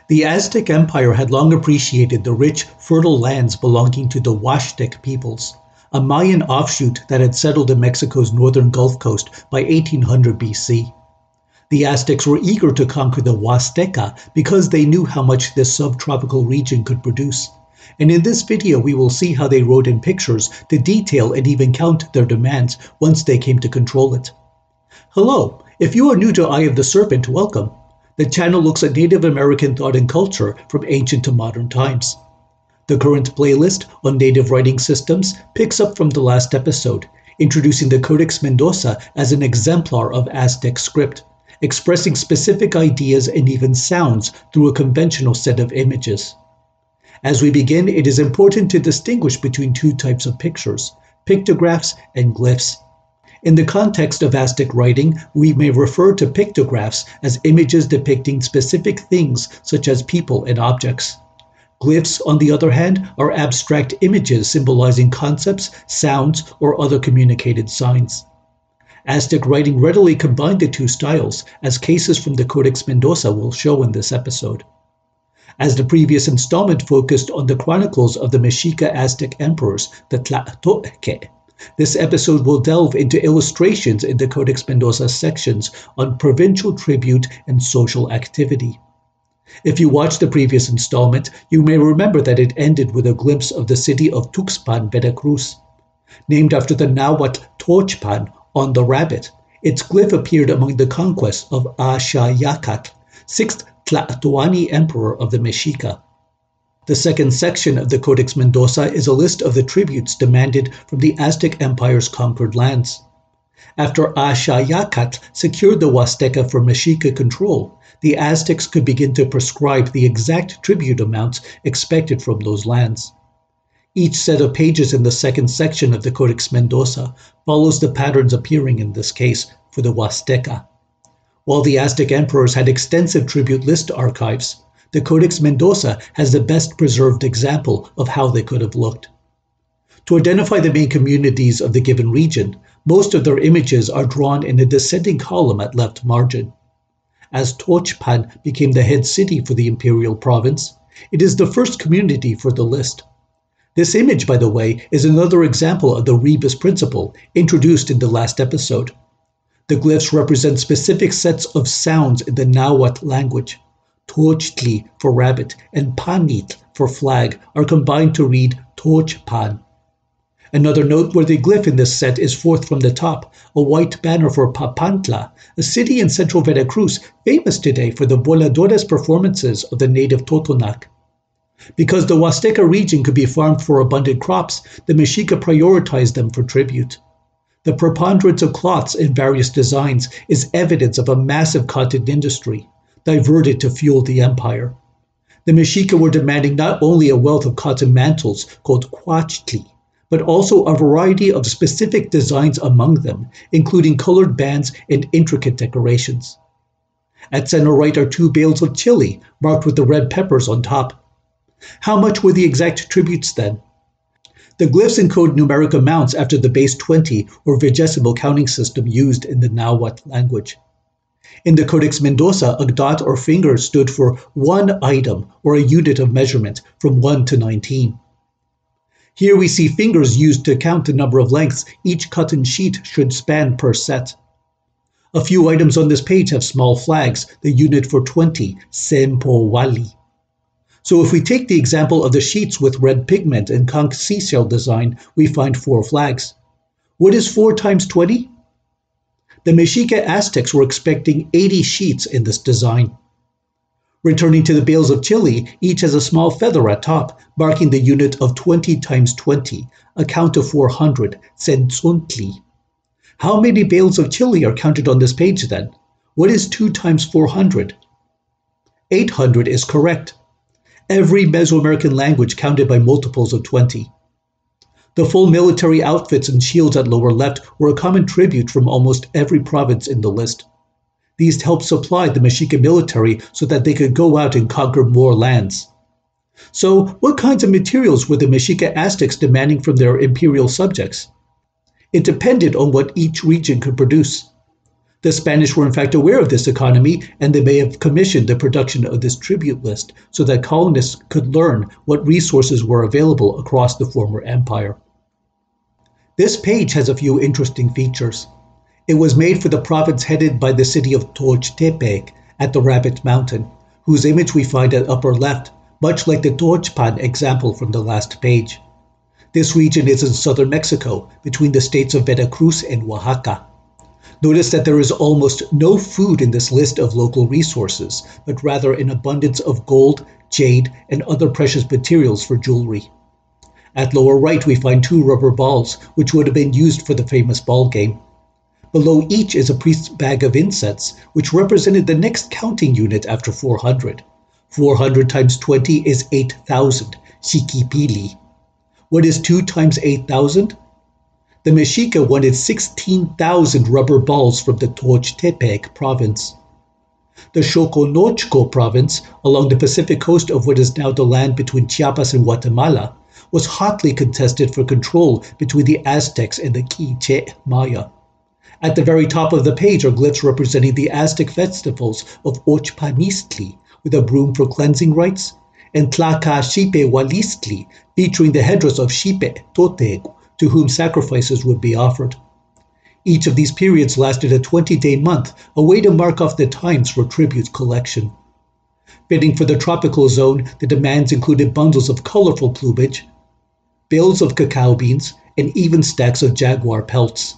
The Aztec Empire had long appreciated the rich, fertile lands belonging to the Huasteca peoples, a Mayan offshoot that had settled in Mexico's northern Gulf Coast by 1800 BC. The Aztecs were eager to conquer the Huasteca because they knew how much this subtropical region could produce. And in this video we will see how they wrote in pictures to detail and even count their demands once they came to control it. Hello, if you are new to Eye of the Serpent, welcome. The channel looks at Native American thought and culture from ancient to modern times. The current playlist on native writing systems picks up from the last episode, introducing the Codex Mendoza as an exemplar of Aztec script, expressing specific ideas and even sounds through a conventional set of images. As we begin, it is important to distinguish between two types of pictures, pictographs and glyphs. In the context of Aztec writing, we may refer to pictographs as images depicting specific things such as people and objects. Glyphs, on the other hand, are abstract images symbolizing concepts, sounds, or other communicated signs. Aztec writing readily combined the two styles, as cases from the Codex Mendoza will show in this episode. As the previous installment focused on the chronicles of the Mexica Aztec emperors, the Tlatoque, this episode will delve into illustrations in the Codex Mendoza sections on provincial tribute and social activity. If you watched the previous installment, you may remember that it ended with a glimpse of the city of Tuxpan, Veracruz. Named after the Nahuatl Tochpan, on the rabbit, its glyph appeared among the conquests of Axayacatl, 6th Tlatoani emperor of the Mexica. The second section of the Codex Mendoza is a list of the tributes demanded from the Aztec Empire's conquered lands. After Axayacatl secured the Huasteca for Mexica control, the Aztecs could begin to prescribe the exact tribute amounts expected from those lands. Each set of pages in the second section of the Codex Mendoza follows the patterns appearing in this case for the Huasteca. While the Aztec emperors had extensive tribute list archives, the Codex Mendoza has the best preserved example of how they could have looked. To identify the main communities of the given region, most of their images are drawn in a descending column at left margin. As Tochpan became the head city for the imperial province, it is the first community for the list. This image, by the way, is another example of the rebus principle introduced in the last episode. The glyphs represent specific sets of sounds in the Nahuatl language. Tochtli for rabbit and Panitl for flag are combined to read Tochpan. Another noteworthy glyph in this set is fourth from the top, a white banner for Papantla, a city in central Veracruz famous today for the voladores performances of the native Totonac. Because the Huasteca region could be farmed for abundant crops, the Mexica prioritized them for tribute. The preponderance of cloths in various designs is evidence of a massive cotton industry, diverted to fuel the empire. The Mexica were demanding not only a wealth of cotton mantles called quachtli, but also a variety of specific designs among them, including colored bands and intricate decorations. At center right are two bales of chili, marked with the red peppers on top. How much were the exact tributes then? The glyphs encode numeric amounts after the base 20 or vigesimal counting system used in the Nahuatl language. In the Codex Mendoza, a dot or finger stood for one item or a unit of measurement from 1 to 19. Here we see fingers used to count the number of lengths each cotton sheet should span per set. A few items on this page have small flags, the unit for 20, Sempowali. So if we take the example of the sheets with red pigment and conch seashell design, we find 4 flags. What is 4 times 20? The Mexica Aztecs were expecting 80 sheets in this design. Returning to the bales of chili, each has a small feather at top, marking the unit of 20 times 20, a count of 400, Tzontli. How many bales of chili are counted on this page then? What is 2 times 400? 800 is correct. Every Mesoamerican language counted by multiples of 20. The full military outfits and shields at lower left were a common tribute from almost every province in the list. These helped supply the Mexica military so that they could go out and conquer more lands. So, what kinds of materials were the Mexica Aztecs demanding from their imperial subjects? It depended on what each region could produce. The Spanish were in fact aware of this economy, and they may have commissioned the production of this tribute list so that colonists could learn what resources were available across the former empire. This page has a few interesting features. It was made for the province headed by the city of Teochtepec at the Rabbit Mountain, whose image we find at upper left, much like the Teochpan example from the last page. This region is in southern Mexico, between the states of Veracruz and Oaxaca. Notice that there is almost no food in this list of local resources, but rather an abundance of gold, jade, and other precious materials for jewelry. At lower right we find 2 rubber balls, which would have been used for the famous ball game. Below each is a priest's bag of incense, which represented the next counting unit after 400. 400 times 20 is 8,000, Xiquipili. What is 2 times 8,000? The Mexica wanted 16,000 rubber balls from the Teochtepec province. The Xoconochco province, along the Pacific coast of what is now the land between Chiapas and Guatemala, was hotly contested for control between the Aztecs and the Quiche Maya. At the very top of the page are glyphs representing the Aztec festivals of Ochpanistli, with a broom for cleansing rites, and Tlacaxipe featuring the headdress of Xipe Totegu, to whom sacrifices would be offered. Each of these periods lasted a 20-day month, a way to mark off the times for tribute collection. Fitting for the tropical zone, the demands included bundles of colorful plumage, bales of cacao beans, and even stacks of jaguar pelts.